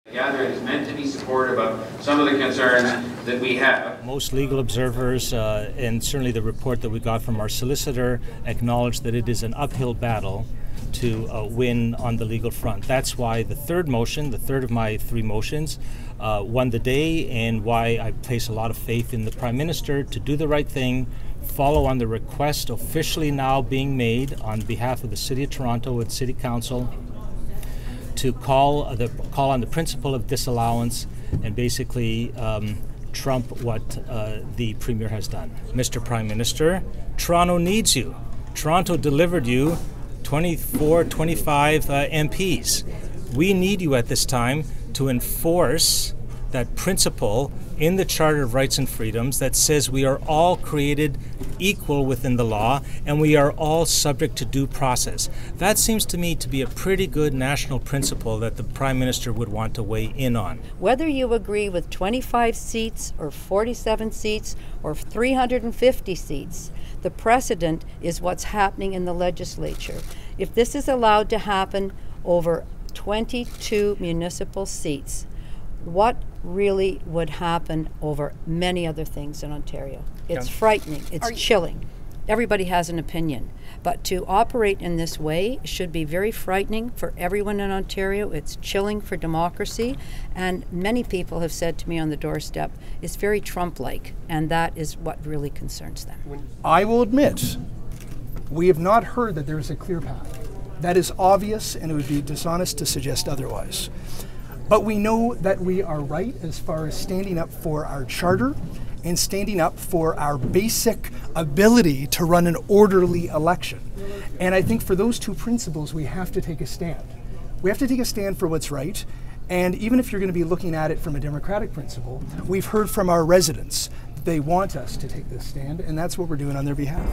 The gathering is meant to be supportive of some of the concerns that we have. Most legal observers, and certainly the report that we got from our solicitor, acknowledge that it is an uphill battle to win on the legal front. That's why the third motion, the third of my three motions, won the day, and why I place a lot of faith in the Prime Minister to do the right thing, follow on the request officially now being made on behalf of the City of Toronto and City Council to call on the principle of disallowance and basically trump what the Premier has done. Mr. Prime Minister, Toronto needs you. Toronto delivered you 24, 25 MPs. We need you at this time to enforce that principle in the Charter of Rights and Freedoms that says we are all created equal within the law and we are all subject to due process. That seems to me to be a pretty good national principle that the Prime Minister would want to weigh in on. Whether you agree with 25 seats or 47 seats or 350 seats, the precedent is what's happening in the legislature. If this is allowed to happen over 22 municipal seats, what really would happen over many other things in Ontario? It's frightening. It's chilling. Everybody has an opinion. But to operate in this way should be very frightening for everyone in Ontario. It's chilling for democracy. And many people have said to me on the doorstep, it's very Trump-like. And that is what really concerns them. I will admit, we have not heard that there is a clear path. That is obvious, and it would be dishonest to suggest otherwise. But we know that we are right as far as standing up for our charter and standing up for our basic ability to run an orderly election. And I think for those two principles, we have to take a stand. We have to take a stand for what's right. And even if you're going to be looking at it from a democratic principle, we've heard from our residents. They want us to take this stand, and that's what we're doing on their behalf.